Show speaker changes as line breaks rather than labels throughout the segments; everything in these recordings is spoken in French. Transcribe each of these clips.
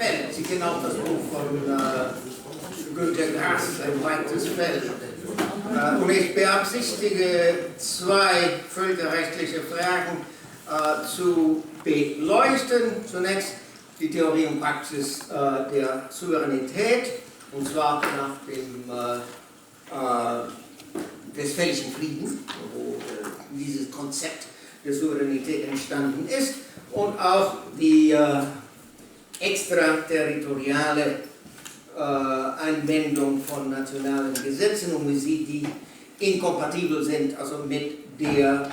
Feld. Sie kennen auch das Buch von Günter Grass, ein weites Feld. Und ich beabsichtige, zwei völkerrechtliche Fragen zu beleuchten. Zunächst die Theorie und Praxis der Souveränität, und zwar nach dem Westfälischen Frieden, wo dieses Konzept der Souveränität entstanden ist, und auch die extraterritoriale Anwendung von nationalen Gesetzen und wie sie die inkompatibel sind, also mit der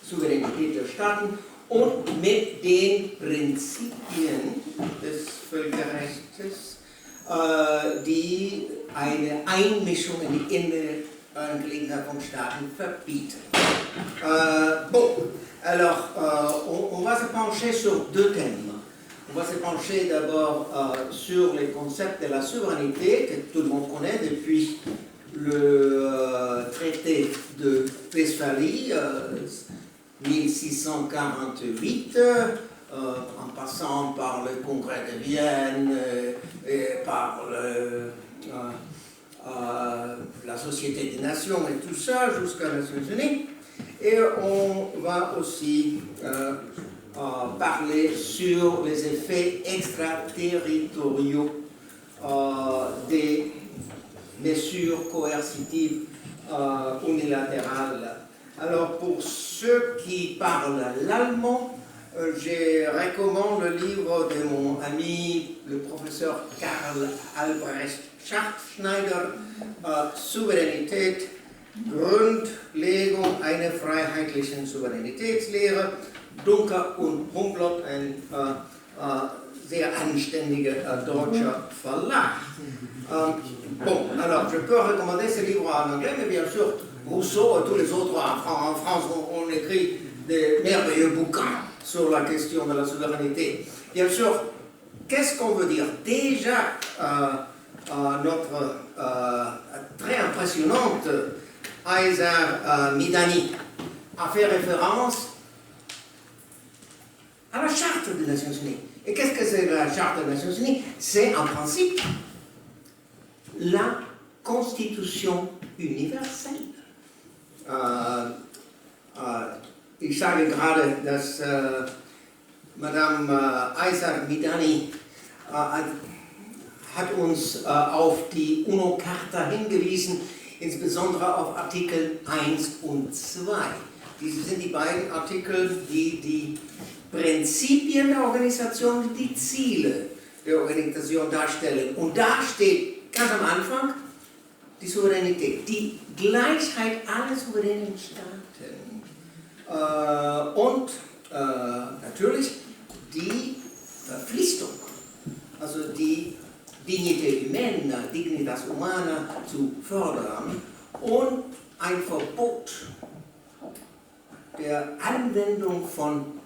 Souveränität der Staaten und mit den Prinzipien des Völkerrechts, die eine Einmischung in die innere Angelegenheit von Staaten verbieten. Bon, alors, on va se pencher sur deux thèmes. On va se pencher d'abord sur les concepts de la souveraineté que tout le monde connaît depuis le traité de Westphalie 1648, en passant par le congrès de Vienne, et par la Société des Nations et tout ça, jusqu'à les Nations Unies. Et on va aussi parler sur les effets extraterritoriaux des mesures coercitives unilatérales. Alors, pour ceux qui parlent l'allemand, je recommande le livre de mon ami, le professeur Karl Albrecht Scharfschneider, Souveränität, Grundlegung einer freiheitlichen Souveränitätslehre, Duncker und Humblot, ein sehr anständiger deutscher Verlag. Bon, alors, je peux recommander ce livre en anglais, mais bien sûr, Rousseau et tous les autres en France ont écrit des merveilleux bouquins sur la question de la souveraineté. Bien sûr, qu'est-ce qu'on veut dire? Déjà, notre très impressionnante Aysar Midani a fait référence à la Charte des Nations Unies. Et qu'est-ce que c'est la Charte des Nations Unies? C'est en principe la Constitution universelle. Ich sage gerade, dass Madame Aysar Midani hat uns auf die UNO-Charta hingewiesen, insbesondere auf Artikel 1 und 2. Diese sind die beiden Artikel, die die Prinzipien der Organisation und die Ziele der Organisation darstellen. Und da steht ganz am Anfang die Souveränität, die Gleichheit aller souveränen Staaten und natürlich die Verpflichtung, also die Dignité humaine, Dignitas humana zu fördern und ein Verbot der Anwendung von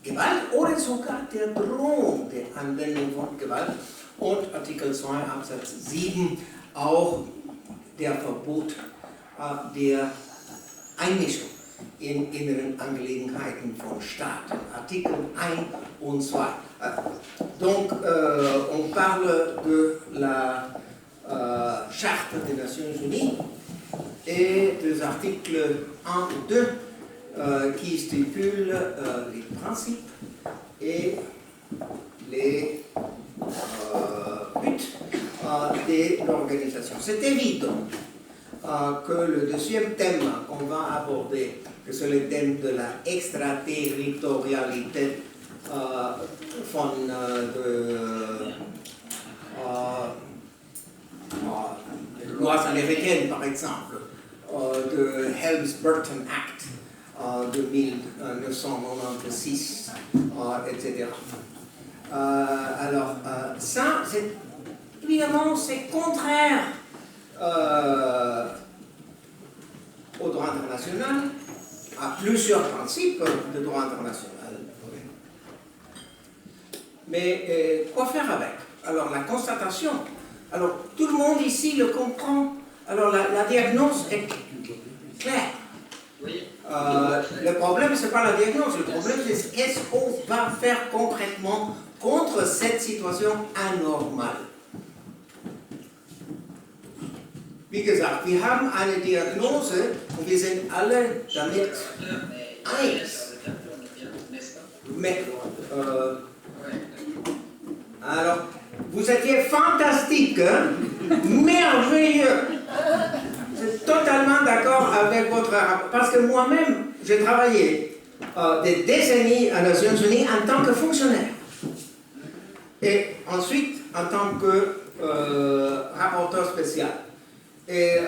Gewalt oder sogar der Drohung der Anwendung von Gewalt und Artikel 2 Absatz 7 auch der Verbot der Einmischung in inneren Angelegenheiten von Staaten, Artikel 1 und 2. Donc, on parle de la Charte des Nations Unies et des articles 1 et 2 qui stipulent les principes et les buts de l'organisation. C'est évident que le deuxième thème qu'on va aborder, que c'est le thème de la extraterritorialité de lois américaines, par exemple, de Helms-Burton Act de 1996, etc. Alors, ça, évidemment, c'est contraire au droit international, à plusieurs principes de droit international. Mais quoi faire avec? Alors, la constatation. Alors, tout le monde ici le comprend. Alors, la diagnose est claire. Le problème, ce n'est pas la diagnose, le problème, c'est qu'est-ce qu'on va faire concrètement contre cette situation anormale. Wie gesagt, wir haben eine Diagnose und wir sind alle damit eins. Mais, alors, vous étiez fantastique, hein? Merveilleux. Je suis totalement d'accord avec votre rapport, parce que moi-même, j'ai travaillé des décennies aux Nations Unies en tant que fonctionnaire. Et ensuite, en tant que rapporteur spécial. Et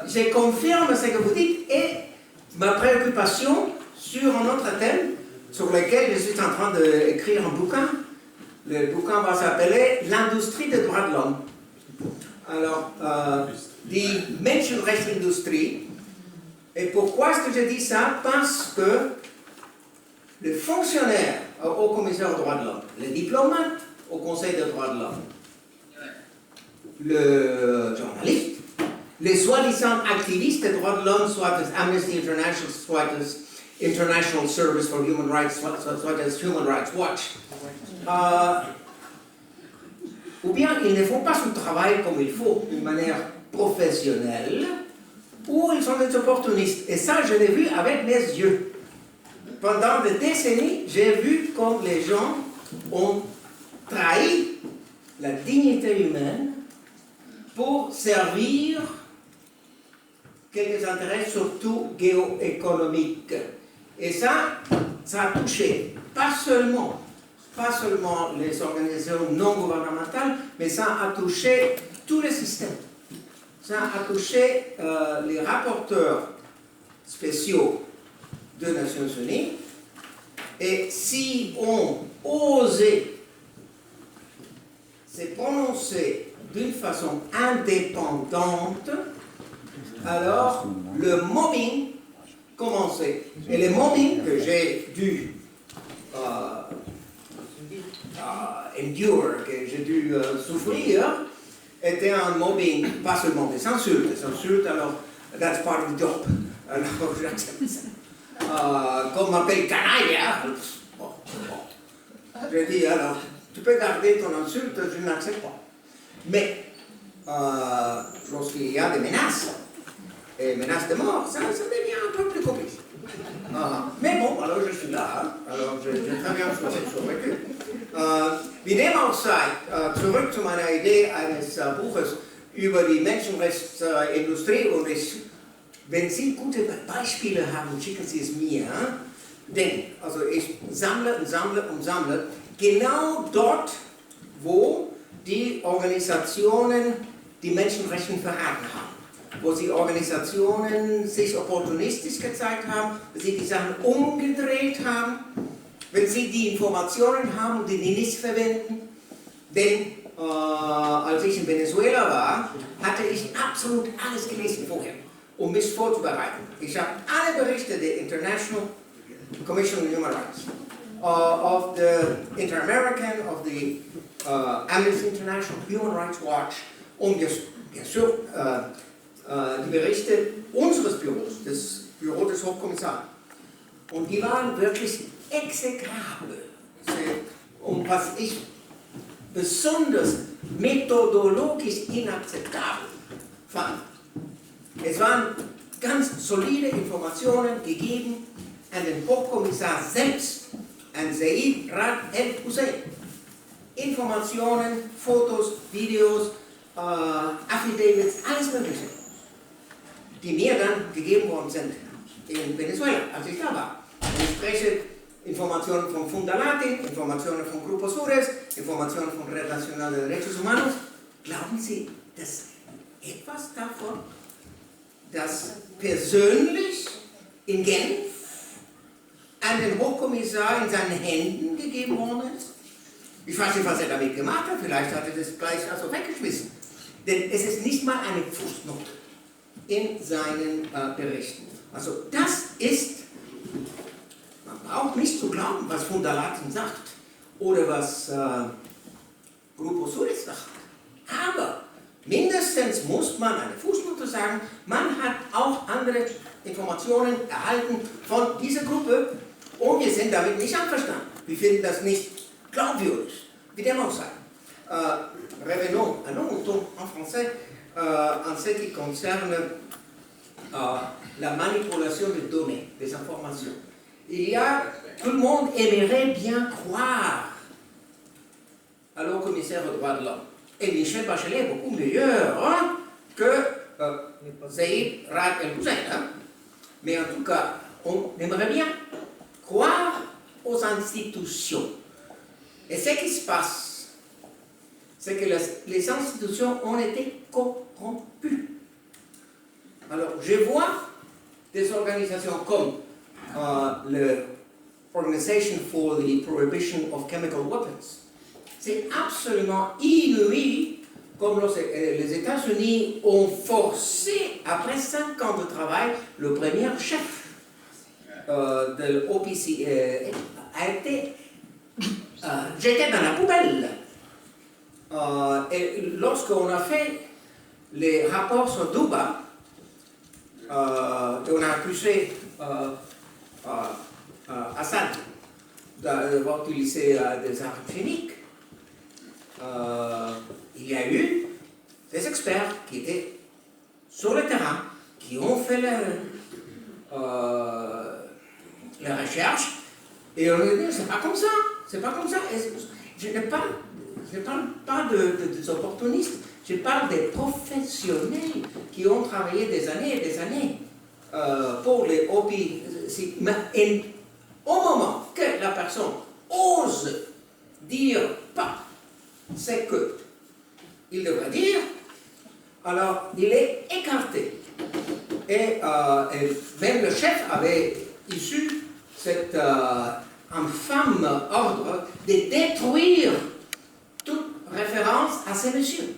je confirme ce que vous dites et ma préoccupation sur un autre thème sur lequel je suis en train d'écrire un bouquin. Le bouquin va s'appeler L'industrie des droits de l'homme. Alors, die Menschenrechtsindustrie. Et pourquoi est-ce que je dis ça? Parce que le fonctionnaire au commissaire aux droits de l'homme, le diplomate au Conseil des droits de l'homme, le journaliste, les soi-disant activistes des droits de l'homme, soit Amnesty International, soit International Service for Human Rights, soit Human Rights Watch, ou bien ils ne font pas son travail comme il faut, d'une manière professionnelle, ou ils sont des opportunistes. Et ça, je l'ai vu avec mes yeux. Pendant des décennies, j'ai vu comme les gens ont trahi la dignité humaine pour servir quelques intérêts, surtout géoéconomiques. Et ça a touché pas seulement les organisations non gouvernementales, mais ça a touché tous les systèmes. Ça a touché les rapporteurs spéciaux des Nations Unies. Et si on osait se prononcer d'une façon indépendante, alors le mobbing commençait. Et le mobbing que j'ai dû endure, que j'ai dû souffrir, était un mobbing, pas seulement des insultes, alors, that's part of the job. Alors, j'accepte ça. Comme m'appelle canaille, bon. Je dis, alors, tu peux garder ton insulte, je n'accepte pas. Mais, lorsqu'il y a des menaces, et menaces de mort, ça devient un peu plus compliqué. Mais bon, alors je suis là, hein? Alors je très bien survécu. Wir nehmen auch Zeit, zurück zu meiner Idee eines Buches über die Menschenrechtsindustrie und wenn Sie gute Beispiele haben, schicken Sie es mir. Denn, also ich sammle und sammle und sammle, genau dort, wo die Organisationen die Menschenrechte verraten haben. Wo die Organisationen sich opportunistisch gezeigt haben, wo sie die Sachen umgedreht haben, wenn sie die Informationen haben und die nicht verwenden. Denn als ich in Venezuela war, hatte ich absolut alles gelesen vorher, um mich vorzubereiten. Ich habe alle Berichte der International Commission on Human Rights, of the Inter-American, of the Amnesty International, Human Rights Watch und bien sûr die Berichte unseres Büros, des Büros des Hochkommissars. Und die waren wirklich exekrabel. Und was ich besonders methodologisch inakzeptabel fand, es waren ganz solide Informationen gegeben an den Hochkommissar selbst, an Zeid Ra'ad al-Hussein. Informationen, Fotos, Videos, Affidavits, alles Mögliche, die mir dann gegeben worden sind in Venezuela, als ich da war. Ich spreche Informationen von Fundalatin, Informationen von Grupo Sures, Informationen von Red Nacional de Derechos Humanos. Glauben Sie, dass etwas davon, das persönlich in Genf an den Hochkommissar in seinen Händen gegeben worden ist? Ich weiß nicht, was er damit gemacht hat, vielleicht hat er das gleich also weggeschmissen. Denn es ist nicht mal eine Fußnote in seinen Berichten. Also das ist, man braucht nicht zu glauben, was Fundalatin sagt oder was Grupo Sures sagt. Aber mindestens muss man eine Fußnote sagen, man hat auch andere Informationen erhalten von dieser Gruppe und wir sind damit nicht einverstanden. Wir finden das nicht glaubwürdig, wie dem auch sei. Revenons à nos moutons en français en ce qui concerne la manipulation des données, des informations. Tout le monde aimerait bien croire à l'Haut Commissaire aux droits de l'homme. Et Michelle Bachelet est beaucoup meilleur que Zeid Ra'ad El-Hussein. Mais en tout cas, on aimerait bien croire aux institutions. Et ce qui se passe, c'est que les institutions ont été corrompues. Alors, je vois des organisations comme l'Organization for the Prohibition of Chemical Weapons. C'est absolument inouï comme les États-Unis ont forcé, après 5 ans de travail, le premier chef de l'OPC a été jeté dans la poubelle. Et lorsqu'on a fait les rapports sur Duba, on a accusé Assad d'avoir utilisé des armes chimiques. Il y a eu des experts qui étaient sur le terrain, qui ont fait la recherche, et on a dit c'est pas comme ça, c'est pas comme ça. Et je ne parle pas des opportunistes, je parle des professionnels qui ont travaillé des années et des années pour les hobbies. Et au moment que la personne ose dire pas ce qu'il devrait dire, alors il est écarté. Et même le chef avait issu cet infâme ordre de détruire toute référence à ces messieurs.